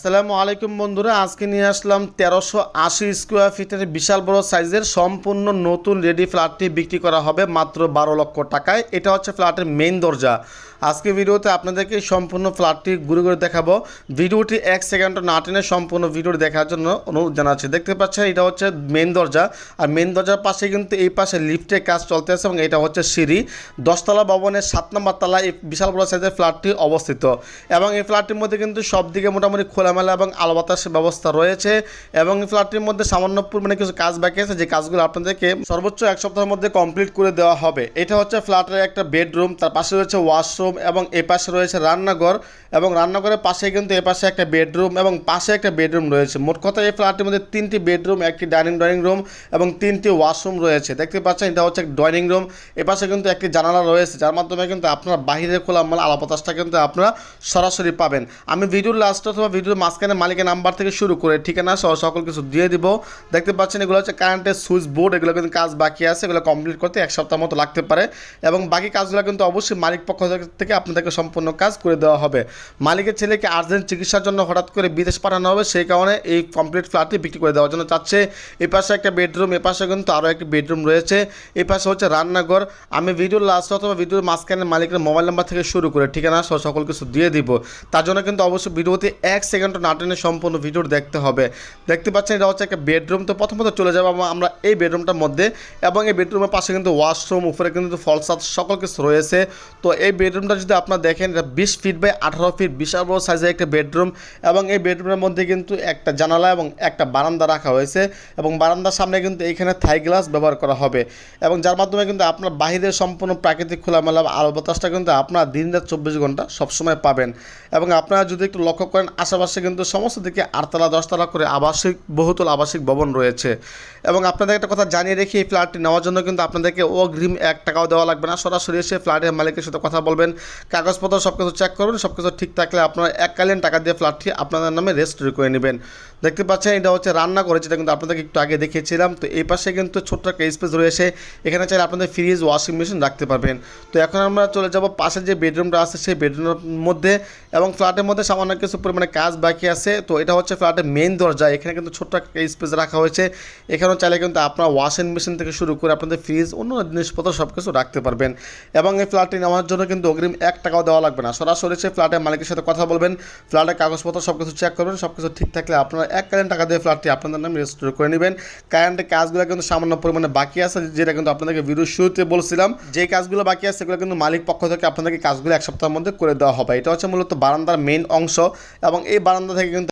আসসালামু আলাইকুম বন্ধুরা, আজকে নিয়ে আসলাম 1380 স্কোয়ার ফিটের বিশাল বড় সাইজের সম্পূর্ণ নতুন রেডি ফ্ল্যাটটি বিক্রি করা হবে মাত্র 12 লক্ষ টাকায়। এটা হচ্ছে ফ্ল্যাটের মেইন দরজা। আজকে ভিডিওতে আপনাদেরকে সম্পূর্ণ ফ্ল্যাটটি ঘুরে ঘুরে দেখাবো। ভিডিওটি 1 সেকেন্ড না টেনে সম্পূর্ণ ভিডিওটি দেখার জন্য অনুরোধ জানাচ্ছি। দেখতে পাচ্ছেন এটা হচ্ছে মেইন দরজা, আর মেইন দরজার পাশে কিন্তু এই পাশে লিফটের কাজ চলতেছে এবং এটা হচ্ছে সিঁড়ি। 10তলা ভবনের 7 নম্বর তলায় এই বিশাল বড় সাইজের ফ্ল্যাটটি অবস্থিত এবং এই ফ্ল্যাটটির মধ্যে কিন্তু সব দিকে মোটামুটি খোলামেলা এবং আলো বাতাসের ব্যবস্থা রয়েছে এবং এই ফ্ল্যাটটির মধ্যে সামান্য পরিমাণে কিছু কাজ বাকি আছে, যে কাজগুলো আপনাদেরকে সর্বোচ্চ 1 সপ্তাহের মধ্যে কমপ্লিট করে দেওয়া হবে। এটা হচ্ছে ফ্ল্যাটের একটা বেডরুম, তার পাশে রয়েছে ওয়াশরুম এবং এই পাশে রয়েছে রান্নাঘর এবং রান্নাঘরের পাশে কিন্তু এই পাশে একটা বেডরুম এবং পাশে একটা বেডরুম রয়েছে। মোট কথা এই ফ্ল্যাটের মধ্যে 3টি বেডরুম, একটি ড্রয়িং রুম এবং 3টি ওয়াশরুম রয়েছে। দেখতে পাচ্ছেন এটা হচ্ছে ড্রয়িং রুম। এ পাশে কিন্তু একটি জানালা রয়েছে, যার মাধ্যমে কিন্তু আপনারা বাহিরের খোলামেলা আলো বাতাসটা কিন্তু আপনারা সরাসরি পাবেন। আমি ভিডিওর লাস্ট অথবা ভিডিওর মাঝখানে মালিকের নাম্বার থেকে শুরু করে ঠিকানা সহ সকল কিছু দিয়ে দিব। দেখতে পাচ্ছেন এগুলো হচ্ছে কারেন্টের সুইচ বোর্ড, এগুলো কিন্তু কাজ বাকি আছে, এগুলো কমপ্লিট করতে 1 সপ্তাহ মতো লাগতে পারে এবং বাকি কাজগুলো কিন্তু অবশ্যই মালিক পক্ষ থেকে আপনাদেরকে সম্পূর্ণ কাজ করে দেওয়া হবে। মালিকের ছেলেকে আর্জেন্ট চিকিৎসার জন্য হঠাৎ করে বিদেশ পাঠানো হবে, সেই কারণে এই কমপ্লিট ফ্ল্যাটটি বিক্রি করে দেওয়ার জন্য চাচ্ছে। এই পাশে একটা বেডরুম, এ পাশে কিন্তু আরও একটি বেডরুম রয়েছে, এই পাশে হচ্ছে রান্নাঘর। আমি ভিডিওর লাস্ট অথবা ভিডিওর মাঝখানে মালিকের মোবাইল নাম্বার থেকে শুরু করে ঠিকানা সহ সকল কিছু দিয়ে দিব। তার জন্য কিন্তু অবশ্যই ভিডিওতে 1 সেকেন্ড না টেনে সম্পূর্ণ ভিডিও দেখতে হবে। দেখতে পাচ্ছেন এটা হচ্ছে একটা বেডরুম। তো প্রথমত চলে যাবো আমরা এই বেডরুমটার মধ্যে এবং এই বেডরুমের পাশে কিন্তু ওয়াশরুম, উপরে কিন্তু ফলসাদ সকল কিছু রয়েছে। তো এই বেডরুমটা যদি আপনারা দেখেন, এটা 20 ফিট বাই 18 ফিট বিশাল বড় সাইজের একটা বেডরুম এবং এই বেডরুমের মধ্যে কিন্তু একটা জানালা এবং একটা বারান্দা রাখা হয়েছে এবং বারান্দার সামনে কিন্তু এইখানে থাই গ্লাস ব্যবহার করা হবে এবং যার মাধ্যমে কিন্তু আপনার বাহিরের সম্পূর্ণ প্রাকৃতিক খোলামেলা আলো বাতাসটা কিন্তু আপনার দিন-রাত 24 ঘন্টা সবসময় পাবেন। এবং আপনারা যদি একটু লক্ষ্য করেন, আশেপাশে কিন্তু সমস্ত দিকে 8তলা 10তলা করে বহুতল আবাসিক ভবন রয়েছে। এবং আপনাদের একটা কথা জানিয়ে রেখে, এই ফ্ল্যাটটি নেওয়ার জন্য কিন্তু আপনাদেরকে অগ্রিম 1 টাকাও দেওয়া লাগবে না। সরাসরি এসে ফ্ল্যাটের মালিকের সাথে কথা বলবেন, কাগজপত্র সব কিছু চেক করবেন, সব কিছু ঠিক থাকলে আপনারা এককালীন টাকা দিয়ে ফ্ল্যাটটি আপনাদের নামে রেজিস্ট্রি করে নেবেন। দেখতে পাচ্ছেন এটা হচ্ছে রান্নাঘর, যেটা কিন্তু আপনাদেরকে একটু আগে দেখিয়েছিলাম। তো এই পাশে কিন্তু ছোট্ট একটা স্পেস রয়েছে, এখানে চাইলে আপনাদের ফ্রিজ, ওয়াশিং মেশিন রাখতে পারবেন। তো এখন আমরা চলে যাব পাশে যে বেডরুমটা আছে সেই বেডরুমের মধ্যে এবং ফ্ল্যাটের মধ্যে সামান্য কিছু পরিমাণে কাজ বাকি আছে। তো এটা হচ্ছে ফ্ল্যাটের মেইন দরজা, এখানে কিন্তু ছোট্ট একটা স্পেস রাখা হয়েছে। এখানেও চাইলে কিন্তু আপনার ওয়াশিং মেশিন থেকে শুরু করে আপনাদের ফ্রিজ, অন্য জিনিসপত্র সব কিছু রাখতে পারবেন এবং এই ফ্ল্যাটটি নেওয়ার জন্য কিন্তু অগ্রিম 1 টাকাও দেওয়া লাগবে না। সরাসরি সে ফ্ল্যাটের মালিকের সাথে কথা বলবেন, ফ্ল্যাটের কাগজপত্র সব কিছু চেক করবেন, সব কিছু ঠিক থাকলে আপনারা এককালীন টাকা দিয়ে ফ্ল্যাটটি আপনাদের নামে রেজিস্টার করে নেবেন। কারেন্টের কাজগুলো কিন্তু সামান্য পরিমাণে বাকি আছে, যেটা কিন্তু আপনাদেরকে ভিডিও শুরুতে বলছিলাম। যে কাজগুলো বাকি আছে সেগুলো কিন্তু মালিক পক্ষ থেকে আপনাদেরকে কাজগুলো 1 সপ্তাহের মধ্যে করে দেওয়া হবে। এটা হচ্ছে মূলত বারান্দার মেইন অংশ এবং এই বারান্দা থেকে কিন্তু